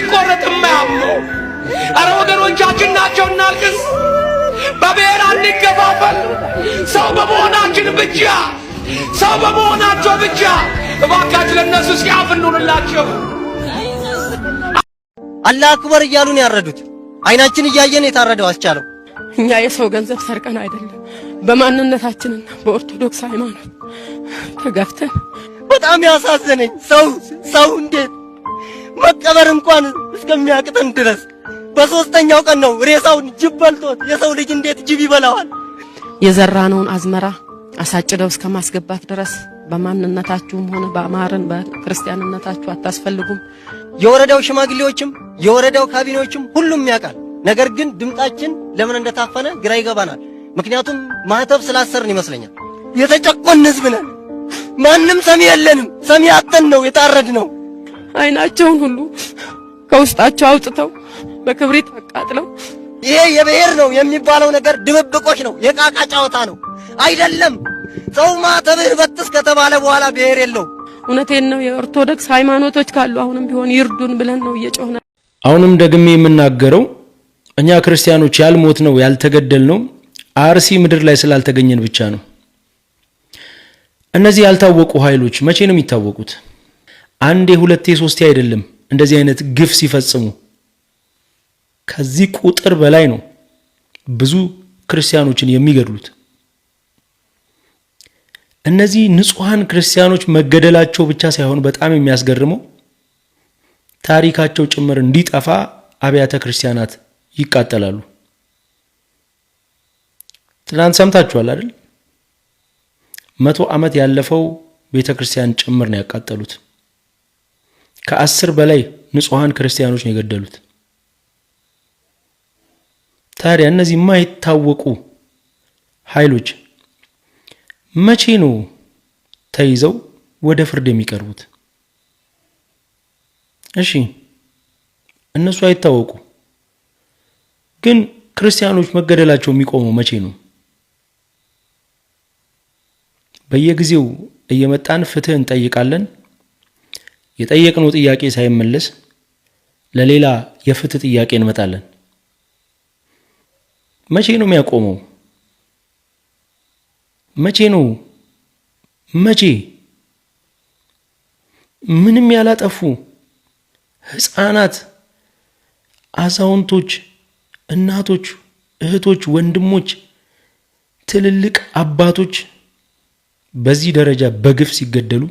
ሲቆረጥ የማያመው አረ ወገኖቻችን ናቸው። እናልቅስ፣ በብሔር አንገፋፈል። ሰው በመሆናችን ብቻ እባካችሁ ለነሱ ሲያፍ እንሁንላቸው። አላህ አክበር እያሉን ያረዱት አይናችን እያየን የታረደው አስቻለው። እኛ የሰው ገንዘብ ሰርቀን አይደለም፣ በማንነታችንና በኦርቶዶክስ ሃይማኖት ተገፍተን። በጣም ያሳዘነኝ ሰው እንዴት መቀበር እንኳን እስከሚያቅተን ድረስ በሶስተኛው ቀን ነው ሬሳውን ጅብ በልቶት። የሰው ልጅ እንዴት ጅብ ይበላዋል? የዘራነውን አዝመራ አሳጭደው እስከማስገባት ድረስ በማንነታችሁም ሆነ በአማረን በክርስቲያንነታችሁ አታስፈልጉም። የወረዳው ሽማግሌዎችም የወረዳው ካቢኔዎችም ሁሉም ያውቃል። ነገር ግን ድምጣችን ለምን እንደታፈነ ግራ ይገባናል። ምክንያቱም ማህተብ ስላሰርን ይመስለኛል። የተጨቆን ህዝብ ነን። ማንም ሰሚ የለንም። ሰሚ አጥተን ነው የታረድነው። አይናቸውን ሁሉ ከውስጣቸው አውጥተው በክብሪት አቃጥለው። ይሄ የብሔር ነው የሚባለው ነገር ድብብቆች ነው፣ የቃቃ ጫወታ ነው አይደለም። ሰው ማህተብህ በጥስ ከተባለ በኋላ ብሔር የለው። እውነቴን ነው። የኦርቶዶክስ ሃይማኖቶች ካሉ አሁንም ቢሆን ይርዱን ብለን ነው እየጮህን። አሁንም ደግሜ የምናገረው እኛ ክርስቲያኖች ያልሞት ነው ያልተገደል ነው አርሲ ምድር ላይ ስላልተገኘን ብቻ ነው። እነዚህ ያልታወቁ ኃይሎች መቼ ነው የሚታወቁት? አንዴ ሁለቴ ሶስቴ አይደለም እንደዚህ አይነት ግፍ ሲፈጽሙ። ከዚህ ቁጥር በላይ ነው ብዙ ክርስቲያኖችን የሚገድሉት። እነዚህ ንጹሃን ክርስቲያኖች መገደላቸው ብቻ ሳይሆን በጣም የሚያስገርመው ታሪካቸው ጭምር እንዲጠፋ አብያተ ክርስቲያናት ይቃጠላሉ። ትናንት ሰምታችኋል አይደል? 100 ዓመት ያለፈው ቤተክርስቲያን ጭምር ነው ያቃጠሉት። ከ10 በላይ ንጹሃን ክርስቲያኖች ነው የገደሉት። ታዲያ እነዚህ የማይታወቁ ኃይሎች መቼ ነው ተይዘው ወደ ፍርድ የሚቀርቡት? እሺ እነሱ አይታወቁ፣ ግን ክርስቲያኖች መገደላቸው የሚቆመው መቼ ነው? በየጊዜው እየመጣን ፍትህ እንጠይቃለን። የጠየቅነው ጥያቄ ሳይመለስ ለሌላ የፍትህ ጥያቄ እንመጣለን። መቼ ነው የሚያቆመው? መቼ ነው? ምንም ያላጠፉ ህፃናት፣ አዛውንቶች፣ እናቶች፣ እህቶች፣ ወንድሞች፣ ትልልቅ አባቶች በዚህ ደረጃ በግፍ ሲገደሉ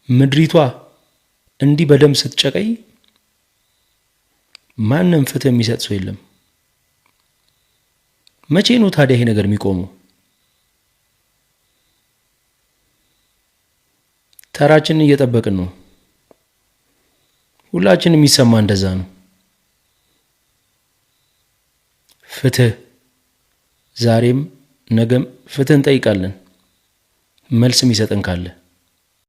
ምድሪቷ እንዲህ በደም ስትጨቀይ ማንም ፍትህ የሚሰጥ ሰው የለም። መቼ ነው ታዲያ ይሄ ነገር የሚቆመው? ተራችንን እየጠበቅን ነው። ሁላችንም የሚሰማ እንደዛ ነው። ፍትህ ዛሬም ነገም ፍትህ እንጠይቃለን፣ መልስ የሚሰጠን ካለ።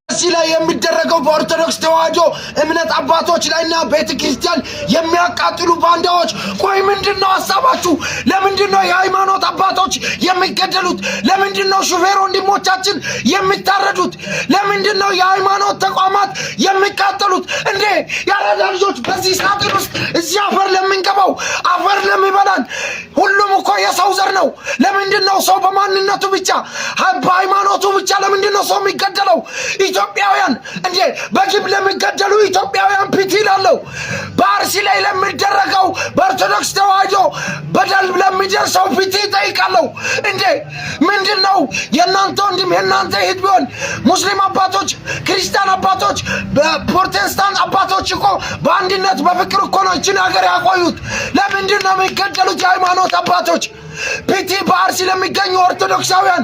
እዚህ ላይ የሚደረገው በኦርቶዶክስ ተዋህዶ እምነት አባቶች ላይና ቤተክርስቲያን የሚያቃጥሉ ባንዳዎች፣ ቆይ ምንድነው ሐሳባችሁ? ለምንድነው የሃይማኖት አባቶች የሚገደሉት? ለምንድነው ሹፌር ወንድሞቻችን የሚታረዱት? ለምንድነው የሃይማኖት ተቋማት የሚቃጠሉት? እንዴ ያረዳ ልጆች በዚህ ሳጥን ውስጥ እዚህ አፈር ለምንገባው አፈር ለሚበላን ሁሉም እኮ የሰው ዘር ነው። ለምንድነው ሰው በማንነቱ ብቻ በሃይማኖቱ ብቻ ለምንድነው ሰው የሚገደለው? ኢትዮጵያውያን እንዴ በግብ ለሚገደሉ ኢትዮጵያውያን ፒቲ ላለው በአርሲ ላይ ለሚደረገው በኦርቶዶክስ ተዋህዶ በደል ለሚደርሰው ፒቲ ጠይቃለሁ። እንዴ ምንድነው? የናንተ ወንድም የናንተ እህት ቢሆን ሙስሊም አባቶች፣ ክርስቲያን አባቶች፣ በፕሮቴስታንት አባቶች እኮ በአንድነት በፍቅር እኮ ነው እችን ሀገር ያቆዩት። ለምንድነው የሚገደሉት የሃይማኖት አባቶች? ፒቲ በአርሲ ለሚገኙ ኦርቶዶክሳውያን፣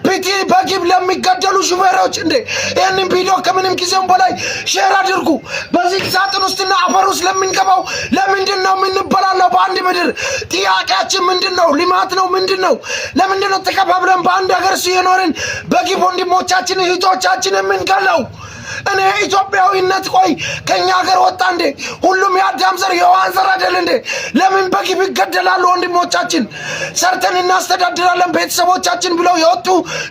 ፒቲ በግብ ለሚገደሉ ሹፌሮች እንዴ ይህንን ቪዲዮ ከምንም ጊዜም በላይ ሼር አድርጉ። በዚህ ሳጥን ውስጥና አፈር ውስጥ ለምንገባው ለምንድነው የምንበላለው? በአንድ ምድር ጥያቄያችን ምንድነው? ልማት ነው ምንድነው? ለምንድነው ተከባብረን በአንድ ሀገር ሲኖርን በግብ ወንድሞቻችን እህቶቻችን የምንገለው? እኔ ኢትዮጵያዊነት ቆይ ከኛ ሀገር ወጣ እንዴ? ሁሉም የአዳም ዘር የዋን ዘር አይደል እንዴ? ለምን በግብ ይገደላሉ ወንድሞቻችን? ሰርተን እናስተዳድራለን ቤተሰቦቻችን ብለው የወጡ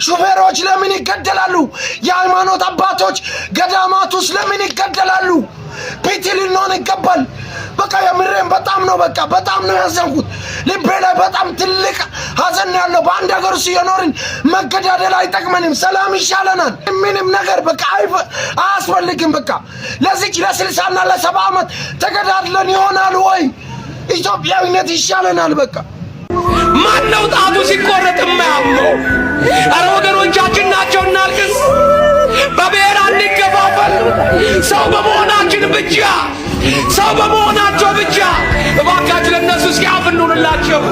ሹፌሮች ለምን ይገደላሉ? የሃይማኖት አባቶች ገዳማት ውስጥ ለምን ይገደላሉ? ፒቲ ልንሆን ይገባል። በቃ የምሬን በጣም ነው ያዘንኩት። ልቤ ላይ በጣም ትልቅ ሀዘን ያለው በአንድ ሀገር ውስጥ የኖርን መገዳደል አይጠቅመንም፣ ሰላም ይሻለናል። ምንም ነገር በቃ አያስፈልግም። በቃ ለዚች ለ60 እና ለ70 ዓመት ተገዳድለን ይሆናል ወይ? ኢትዮጵያዊነት ይሻለናል። በቃ ማነው ጣቱ ሲቆረጥ የማያምነው? አረ ወገኖቻችን ናቸው። እናልቅስ፣ በብሔር አንከፋፈል። ሰው በመሆናቸው ብቻ እባካችሁ ለነሱ ሲያፍ እንሁንላቸው።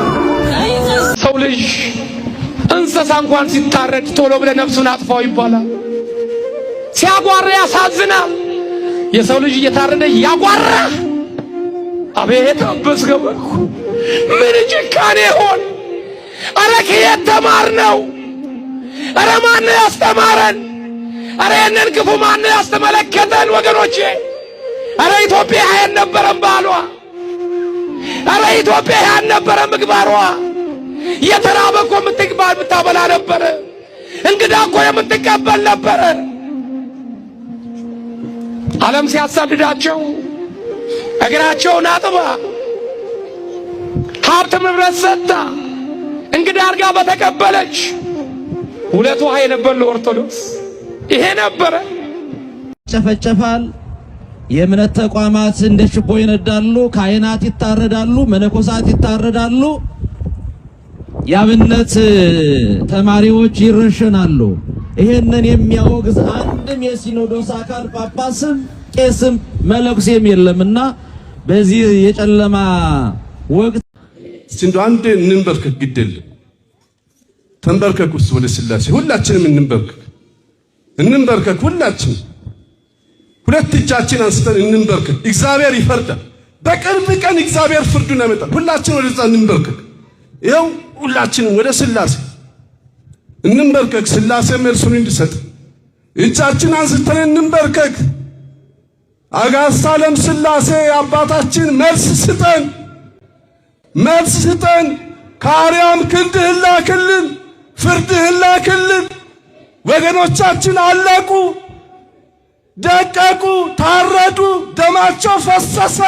ሰው ልጅ እንስሳ እንኳን ሲታረድ ቶሎ ብለ ነፍሱን አጥፋው ይባላል። ሲያጓራ ያሳዝናል። የሰው ልጅ እየታረደ ያጓራ። አቤት አበስገበኩ ምን ጭካኔ ሆን! አረ ከየት ተማርነው? አረ ማን ያስተማረን? አረ የነን ክፉ ማን ያስተመለከተን? ወገኖቼ አረ ኢትዮጵያ ያልነበረም ባሏ፣ አረ ኢትዮጵያ ያልነበረም ምግባሯ። የተራበ እኮ የምታበላ ነበረ። እንግዳ እኮ የምትቀበል ነበረ። ዓለም ሲያሳድዳቸው እግራቸውን አጥባ ሀብት ንብረት ሰጥታ እንግዳ አድርጋ በተቀበለች ሁለቱ የነበር ለኦርቶዶክስ ይሄ ነበረ። ጨፈጨፋል። የእምነት ተቋማት እንደ ችቦ ይነዳሉ። ካህናት ይታረዳሉ፣ መነኮሳት ይታረዳሉ፣ የአብነት ተማሪዎች ይረሸናሉ። ይሄንን የሚያወግዝ አንድም የሲኖዶስ አካል ጳጳስም ቄስም መለኩሴም የለምና በዚህ የጨለማ ወቅት ሲንዶ አንድ እንንበርከክ ግድል ተንበርከክ ወደ ስላሴ ሁላችንም እንንበርከክ ሁላችን ሁለት እጃችን አንስተን እንንበርከክ። እግዚአብሔር ይፈርዳል። በቅርብ ቀን እግዚአብሔር ፍርዱን ያመጣል። ሁላችን ወደዛ እንንበርከክ። ይኸው ሁላችንም ወደ ስላሴ እንንበርከክ። ስላሴ መልሱን እንዲሰጥ እጃችን አንስተን እንንበርከክ። አጋዕዝተ ዓለም ስላሴ አባታችን መልስ ስጠን። ከአርያም ክንድህን ላክልን፣ ፍርድህን ላክልን። ወገኖቻችን አለቁ፣ ደቀቁ፣ ታረዱ፣ ደማቸው ፈሰሰ።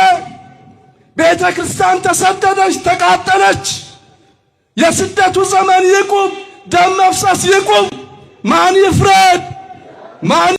ቤተ ክርስቲያን ተሰደደች፣ ተቃጠለች። የስደቱ ዘመን ይቁም፣ ደም መፍሰስ ይቁም። ማን ይፍረድ? ማን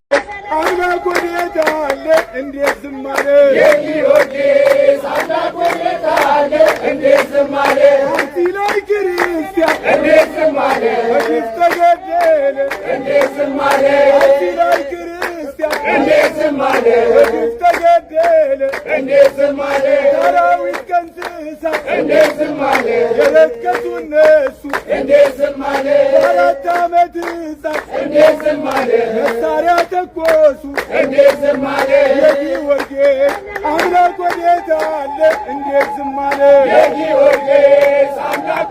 አምላክ ወዴት አለ? እንዴት ዝም አለ? የጊዮርጊስ አምላክ ወዴት አለ? እንዴት ዝም አለ? አንቺ ላይ ክርስቲያን እንዴት ዝም አለ? በግፍ ተገደለ እንዴት ዝም አለ? አንቺ ላይ ክርስቲያን እንዴት ዝም አለ? በግፍ ተገደለ እንዴት ዝም አለ? ሰራዊት ከእንስሳ እንዴት ዝም አለ? የረከሱ እነሱ እንዴት ዝም አለ? በአራት ዓመት ሕፃን እንዴት ዝም አለ? መሳሪያ ተኮሱ እንዴት ዝም አለ? የጊዮርጊስ አምላክ ወዴት አለ? እንዴት ዝም አለ? የጊዮርጊስ አምላክ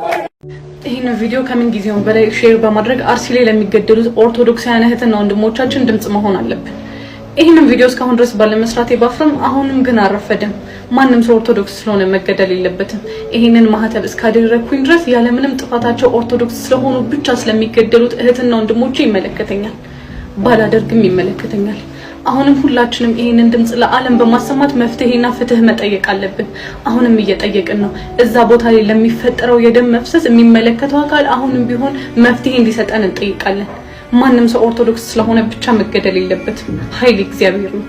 ይህንን ቪዲዮ ከምን ጊዜውም በላይ ሼር በማድረግ አርሲ ላይ ለሚገደሉት ኦርቶዶክሳውያን እህትና ወንድሞቻችን ድምጽ መሆን አለብን። ይህንን ቪዲዮ እስካሁን ድረስ ባለመስራቴ ባፍርም አሁንም ግን አረፈደም። ማንም ሰው ኦርቶዶክስ ስለሆነ መገደል የለበትም። ይህንን ማህተብ እስካደረኩኝ ድረስ ያለምንም ጥፋታቸው ኦርቶዶክስ ስለሆኑ ብቻ ስለሚገደሉት እህትና ወንድሞቼ ይመለከተኛል፣ ባላደርግም ይመለከተኛል። አሁንም ሁላችንም ይህንን ድምጽ ለዓለም በማሰማት መፍትሄና ፍትህ መጠየቅ አለብን። አሁንም እየጠየቅን ነው። እዛ ቦታ ላይ ለሚፈጠረው የደም መፍሰስ የሚመለከተው አካል አሁንም ቢሆን መፍትሄ እንዲሰጠን እንጠይቃለን። ማንም ሰው ኦርቶዶክስ ስለሆነ ብቻ መገደል የለበትም። ኃይል እግዚአብሔር ነው።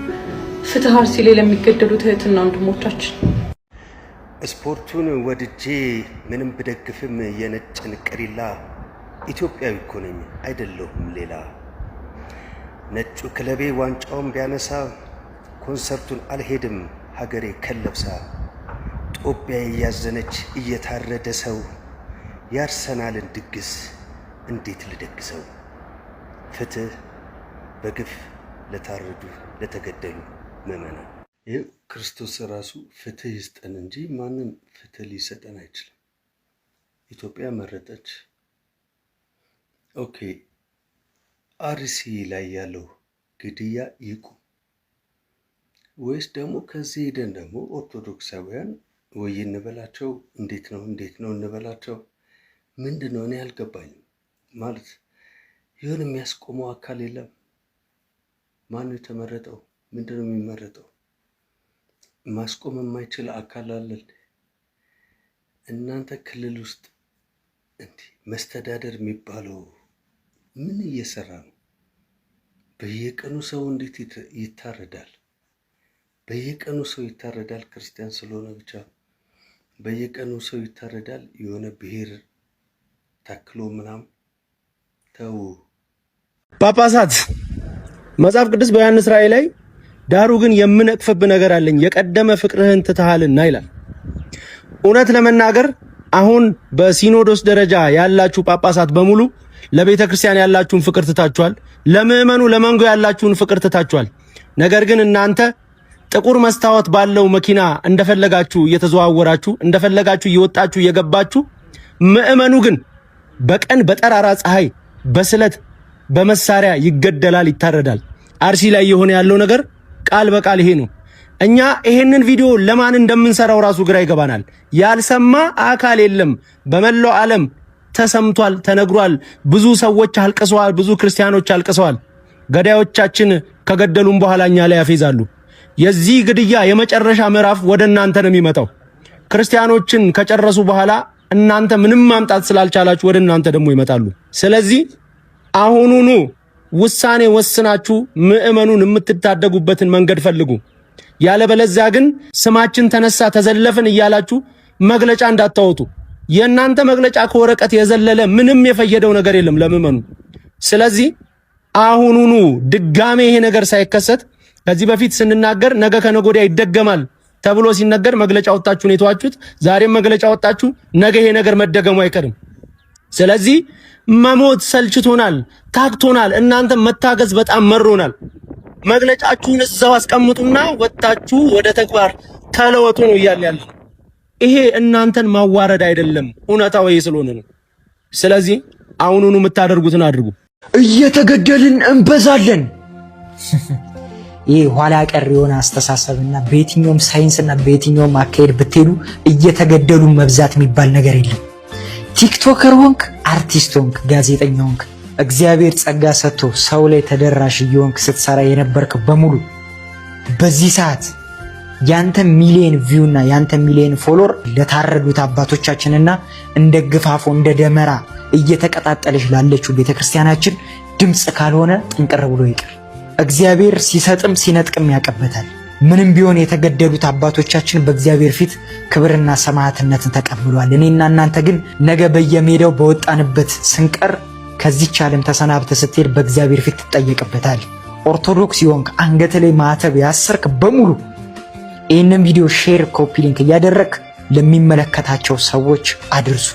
ፍትህ አርሲ ላይ ለሚገደሉት እህትና ወንድሞቻችን። ስፖርቱን ወድጄ ምንም ብደግፍም የነጭ ንቅሪላ ኢትዮጵያዊ እኮ ነኝ አይደለሁም ሌላ። ነጩ ክለቤ ዋንጫውን ቢያነሳ ኮንሰርቱን አልሄድም ሀገሬ ከለብሳ። ጦቢያ እያዘነች እየታረደ ሰው የአርሰናልን ድግስ እንዴት ልደግሰው? ፍትህ በግፍ ለታረዱ ለተገደሉ ምዕመናን። ይህ ክርስቶስ ራሱ ፍትህ ይስጠን እንጂ ማንም ፍትህ ሊሰጠን አይችልም። ኢትዮጵያ መረጠች። ኦኬ አርሲ ላይ ያለው ግድያ ይቁም ወይስ ደግሞ ከዚህ ሄደን ደግሞ ኦርቶዶክሳውያን ወይ እንበላቸው? እንዴት ነው እንበላቸው? ምንድን ነው? እኔ አልገባኝም። ማለት ይሁን የሚያስቆመው አካል የለም። ማን ነው የተመረጠው? ምንድን ነው የሚመረጠው? ማስቆም የማይችል አካል አለ? እናንተ ክልል ውስጥ እንዲህ መስተዳደር የሚባለው ምን እየሰራ ነው? በየቀኑ ሰው እንዴት ይታረዳል? በየቀኑ ሰው ይታረዳል። ክርስቲያን ስለሆነ ብቻ በየቀኑ ሰው ይታረዳል። የሆነ ብሔር ታክሎ ምናምን ተው። ጳጳሳት መጽሐፍ ቅዱስ በዮሐንስ ራእይ ላይ ዳሩ ግን የምነቅፍብህ ነገር አለኝ የቀደመ ፍቅርህን ትተሃልና ይላል። እውነት ለመናገር አሁን በሲኖዶስ ደረጃ ያላችሁ ጳጳሳት በሙሉ ለቤተ ክርስቲያን ያላችሁን ፍቅር ትታችኋል። ለምእመኑ ለመንጎ ያላችሁን ፍቅር ትታችኋል። ነገር ግን እናንተ ጥቁር መስታወት ባለው መኪና እንደፈለጋችሁ እየተዘዋወራችሁ እንደፈለጋችሁ እየወጣችሁ እየገባችሁ፣ ምእመኑ ግን በቀን በጠራራ ፀሐይ በስለት በመሳሪያ ይገደላል፣ ይታረዳል። አርሲ ላይ የሆነ ያለው ነገር ቃል በቃል ይሄ ነው። እኛ ይሄንን ቪዲዮ ለማን እንደምንሰራው ራሱ ግራ ይገባናል። ያልሰማ አካል የለም። በመላው ዓለም ተሰምቷል፣ ተነግሯል። ብዙ ሰዎች አልቅሰዋል፣ ብዙ ክርስቲያኖች አልቅሰዋል። ገዳዮቻችን ከገደሉም በኋላ እኛ ላይ ያፌዛሉ። የዚህ ግድያ የመጨረሻ ምዕራፍ ወደ እናንተ ነው የሚመጣው። ክርስቲያኖችን ከጨረሱ በኋላ እናንተ ምንም ማምጣት ስላልቻላችሁ ወደ እናንተ ደግሞ ይመጣሉ። ስለዚህ አሁኑኑ ውሳኔ ወስናችሁ ምእመኑን የምትታደጉበትን መንገድ ፈልጉ። ያለበለዚያ ግን ስማችን ተነሳ ተዘለፍን እያላችሁ መግለጫ እንዳታወጡ። የእናንተ መግለጫ ከወረቀት የዘለለ ምንም የፈየደው ነገር የለም ለምእመኑ። ስለዚህ አሁኑኑ ድጋሜ ይሄ ነገር ሳይከሰት ከዚህ በፊት ስንናገር ነገ ከነገ ወዲያ ይደገማል ተብሎ ሲነገር መግለጫ ወጣችሁ ነው የተዋችሁት። ዛሬም መግለጫ ወጣችሁ፣ ነገ ይሄ ነገር መደገሙ አይቀርም። ስለዚህ መሞት ሰልችቶናል፣ ታክቶናል። እናንተ መታገዝ በጣም መሮናል። መግለጫችሁን እዛው አስቀምጡና ወጣችሁ ወደ ተግባር ተለወጡ ነው እያለ። ይሄ እናንተን ማዋረድ አይደለም፣ እውነታው ይሄ ስለሆነ ነው። ስለዚህ አሁኑኑ የምታደርጉትን አድርጉ። እየተገደልን እንበዛለን። ይህ ኋላ ቀር የሆነ አስተሳሰብና በየትኛውም ሳይንስና በየትኛውም አካሄድ ብትሄዱ እየተገደሉ መብዛት የሚባል ነገር የለም። ቲክቶከር ሆንክ፣ አርቲስት ሆንክ፣ ጋዜጠኛ ሆንክ፣ እግዚአብሔር ጸጋ ሰጥቶ ሰው ላይ ተደራሽ እየሆንክ ስትሰራ የነበርክ በሙሉ በዚህ ሰዓት ያንተ ሚሊየን ቪው እና ያንተ ሚሊየን ፎሎወር ለታረዱት አባቶቻችንና እንደ ግፋፎ እንደ ደመራ እየተቀጣጠለች ላለችው ቤተክርስቲያናችን ድምጽ ካልሆነ ጥንቅር ብሎ ይቀር። እግዚአብሔር ሲሰጥም ሲነጥቅም ያቀበታል። ምንም ቢሆን የተገደሉት አባቶቻችን በእግዚአብሔር ፊት ክብርና ሰማዕትነትን ተቀብሏል። እኔና እናንተ ግን ነገ በየሜዳው በወጣንበት ስንቀር ከዚህች ዓለም ተሰናብተ ስትሄድ በእግዚአብሔር ፊት ትጠየቅበታል። ኦርቶዶክስ ይሆንክ አንገት ላይ ማተብ ያሰርክ በሙሉ ይህንን ቪዲዮ ሼር፣ ኮፒ ሊንክ እያደረግ ለሚመለከታቸው ሰዎች አድርሱ።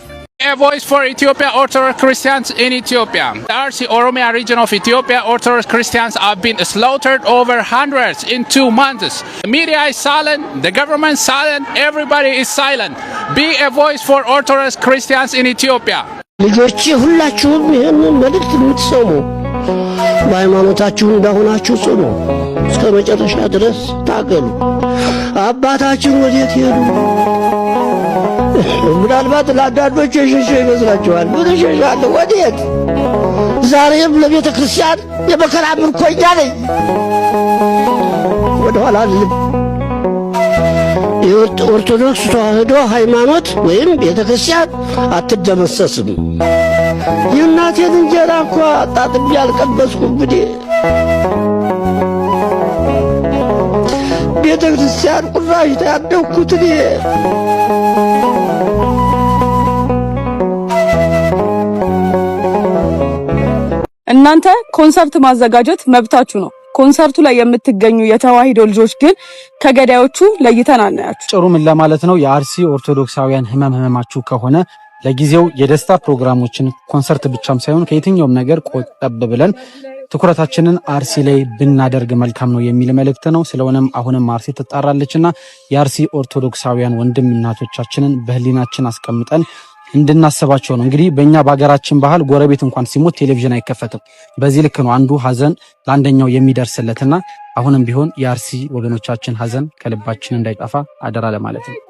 A voice for Ethiopia Orthodox Christians in Ethiopia. The RC Oromia region of Ethiopia Orthodox Christians have been slaughtered over hundreds in 2 months. The media is silent, the government is silent, everybody is silent. Be a voice for Orthodox Christians in Ethiopia. ልጆቼ ሁላችሁም ይህንን መልእክት የምትሰሙ በሃይማኖታችሁ እንደሆናችሁ ጽኑ፣ እስከ መጨረሻ ድረስ ታገሉ። አባታችን ወዴት ሄዱ? ምናልባት ለአንዳንዶች የሸሸ ይመስላችኋል። ምን እሸሻለሁ? ወዴት? ዛሬም ለቤተ ክርስቲያን የመከራ ምርኮኛ ነኝ። ወደኋላ አልልም። የኦርቶዶክስ ተዋህዶ ሃይማኖት ወይም ቤተ ክርስቲያን አትደመሰስም። የእናቴን እንጀራ እኮ አጣጥሜ አልቀመስኩም። እንግዲህ ቤተ ክርስቲያን ቁራሽ ያደግኩት እኔ። እናንተ ኮንሰርት ማዘጋጀት መብታችሁ ነው። ኮንሰርቱ ላይ የምትገኙ የተዋሂዶ ልጆች ግን ከገዳዮቹ ለይተን አናያችሁ። ጭሩ ምን ለማለት ነው? የአርሲ ኦርቶዶክሳውያን ህመማችሁ ከሆነ ለጊዜው የደስታ ፕሮግራሞችን ኮንሰርት ብቻም ሳይሆን ከየትኛውም ነገር ቆጠብ ብለን ትኩረታችንን አርሲ ላይ ብናደርግ መልካም ነው የሚል መልእክት ነው። ስለሆነም አሁንም አርሲ ትጣራለችና የአርሲ ኦርቶዶክሳውያን ወንድም እናቶቻችንን በህሊናችን አስቀምጠን እንድናስባቸው ነው። እንግዲህ በእኛ በሀገራችን ባህል ጎረቤት እንኳን ሲሞት ቴሌቪዥን አይከፈትም። በዚህ ልክ ነው አንዱ ሀዘን ለአንደኛው የሚደርስለትና አሁንም ቢሆን የአርሲ ወገኖቻችን ሀዘን ከልባችን እንዳይጠፋ አደራ ለማለት ነው።